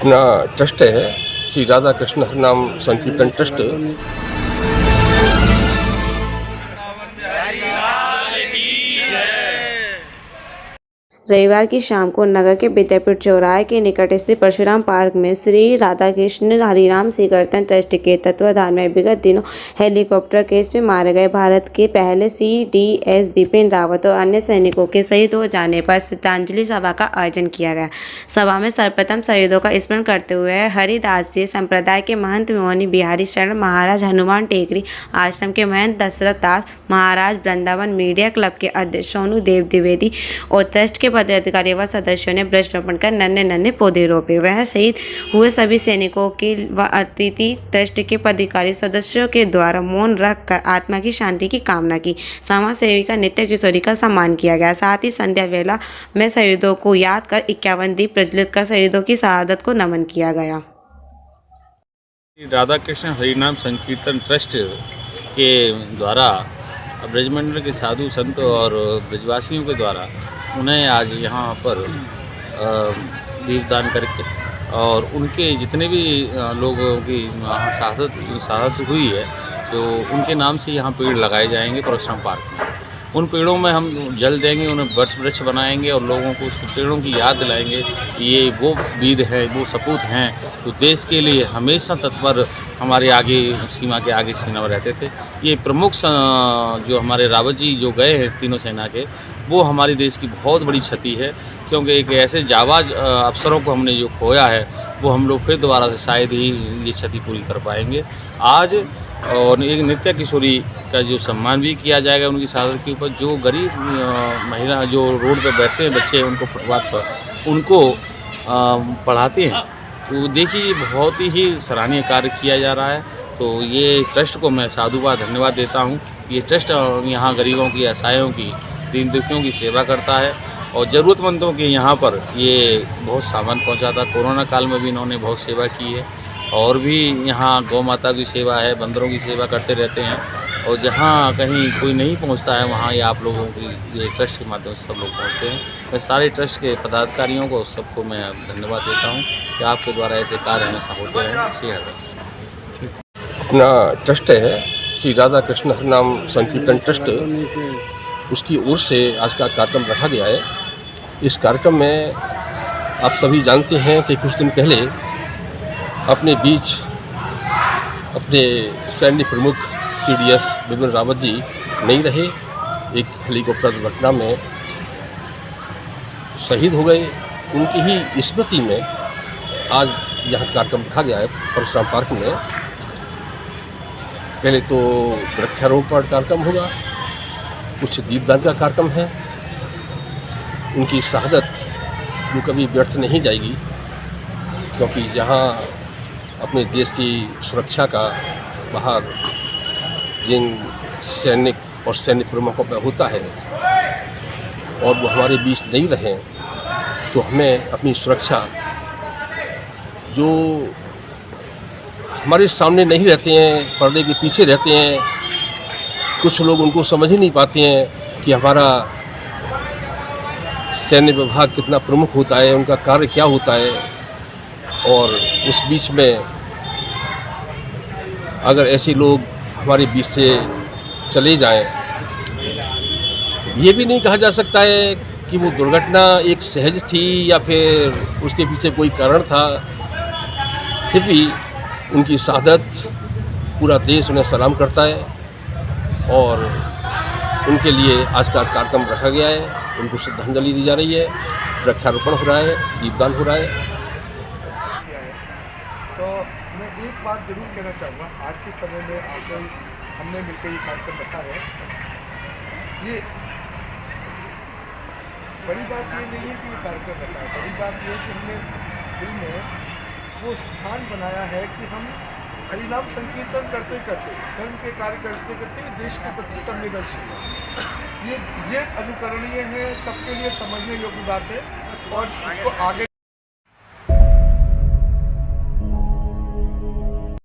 अपना ट्रस्ट है श्री राधा कृष्ण हरिनाम संकीर्तन ट्रस्ट। रविवार की शाम को नगर के विद्यापीठ चौराहे के निकट स्थित परशुराम पार्क में श्री राधाकृष्ण हरिनाम संकीर्तन ट्रस्ट के तत्वाधान में विगत दिनों हेलीकॉप्टर केस में मारे गए भारत के पहले CDS बिपिन रावत और अन्य सैनिकों के शहीद हो जाने पर श्रद्धांजलि सभा का आयोजन किया गया। सभा में सर्वप्रथम शहीदों का स्मरण करते हुए हरिदासीय संप्रदाय के महंत मोहनी बिहारी शरण महाराज, हनुमान टेकरी आश्रम के महंत दशरथ दास महाराज, वृंदावन मीडिया क्लब के अध्यक्ष सोनू देव द्विवेदी और ट्रस्ट के पदाधिकारी व सदस्यों ने वृक्षारोपण कर नन्हे पौधे रोपे। वह शहीद हुए सभी सैनिकों की व अतिथि ट्रस्ट के पदाधिकारी सदस्यों के द्वारा मौन रखकर आत्मा की शांति की कामना की। समाज सेविका नित्य किशोरी का सम्मान किया गया। साथ ही संध्या वेला में शहीदों को याद कर 51 दीप प्रज्वलित कर शहीदों की शहादत को नमन किया गया। राधा कृष्ण हरिनाम संकीर्तन ट्रस्ट के द्वारा ब्रजमंडल के साधु संत और ब्रजवासियों के द्वारा उन्हें आज यहाँ पर दीपदान करके और उनके जितने भी लोगों की शहादत हुई है तो उनके नाम से यहाँ पेड़ लगाए जाएंगे परशुराम पार्क में। उन पेड़ों में हम जल देंगे, उन्हें वृक्ष बनाएंगे और लोगों को उस पेड़ों की याद दिलाएंगे। ये वो वीर हैं, वो सपूत हैं तो देश के लिए हमेशा तत्पर हमारे आगे सीमा के आगे सीमा में रहते थे। ये प्रमुख जो हमारे रावत जी जो गए हैं तीनों सेना के, वो हमारे देश की बहुत बड़ी क्षति है, क्योंकि एक ऐसे जाबाज अफसरों को हमने जो खोया है वो हम लोग फिर दोबारा से शायद ही ये क्षति पूरी कर पाएंगे। आज और एक नित्य किशोरी का जो सम्मान भी किया जाएगा उनकी शहादत के ऊपर। जो गरीब महिला जो रोड पर बैठते हैं बच्चे, उनको फुटपाथ पर उनको पढ़ाते हैं, तो देखिए बहुत ही सराहनीय कार्य किया जा रहा है। तो ये ट्रस्ट को मैं साधुवाद धन्यवाद देता हूँ। ये ट्रस्ट यहाँ गरीबों की, असहायों की, दीन दुखियों की सेवा करता है और ज़रूरतमंदों के यहाँ पर ये बहुत सामान पहुँचाता। कोरोना काल में भी इन्होंने बहुत सेवा की है और भी यहाँ गौ माता की सेवा है, बंदरों की सेवा करते रहते हैं। और जहाँ कहीं कोई नहीं पहुँचता है वहाँ ये आप लोगों की ये ट्रस्ट के माध्यम से सब लोग पहुँचते हैं। मैं सारे ट्रस्ट के पदाधिकारियों को सबको मैं धन्यवाद देता हूँ कि आपके द्वारा ऐसे कार्य हमेशा होते रहें। श्री हरिदास। अपना ट्रस्ट है श्री राधा कृष्ण हरिनाम संकीर्तन ट्रस्ट, उसकी ओर से आज का कार्यक्रम रखा गया है। इस कार्यक्रम में आप सभी जानते हैं कि कुछ दिन पहले अपने बीच अपने सैन्य प्रमुख CDS बिपिन रावत जी नहीं रहे, एक हेलीकॉप्टर दुर्घटना में शहीद हो गए। उनकी ही स्मृति में आज यहाँ कार्यक्रम रखा गया है परशुराम पार्क में। पहले तो वृक्षारोपण कार्यक्रम होगा, कुछ दीपदान का कार्यक्रम है। उनकी शहादत जो कभी व्यर्थ नहीं जाएगी, क्योंकि जहाँ अपने देश की सुरक्षा का बाहर जिन सैनिक और सैन्य प्रमुखों पर होता है और वो हमारे बीच नहीं रहे, तो हमें अपनी सुरक्षा जो हमारे सामने नहीं रहते हैं, पर्दे के पीछे रहते हैं, कुछ लोग उनको समझ ही नहीं पाते हैं कि हमारा सैन्य विभाग कितना प्रमुख होता है, उनका कार्य क्या होता है। और उस बीच में अगर ऐसे लोग हमारे बीच से चले जाएं, ये भी नहीं कहा जा सकता है कि वो दुर्घटना एक सहज थी या फिर उसके पीछे कोई कारण था। फिर भी उनकी शहादत पूरा देश उन्हें सलाम करता है और उनके लिए आज का कार्यक्रम रखा गया है। उनको श्रद्धांजलि दी जा रही है, वृक्षारोपण हो रहा है, दीपदान हो रहा है। तो मैं एक बात जरूर कहना चाहूँगा, आज के समय में आपको हमने मिलकर ये कार्यक्रम रखा है। ये बड़ी बात ये नहीं है कि ये कार्यक्रम रखा है, बड़ी बात ये है कि हमने इस दिल में वो स्थान बनाया है कि हम हरिनाम संकीर्तन करते करते, धर्म के कार्य करते करते देश के प्रति संवेदनशील है। ये अनुकरणीय है, सबके लिए समझने योग्य बात है और इसको आगे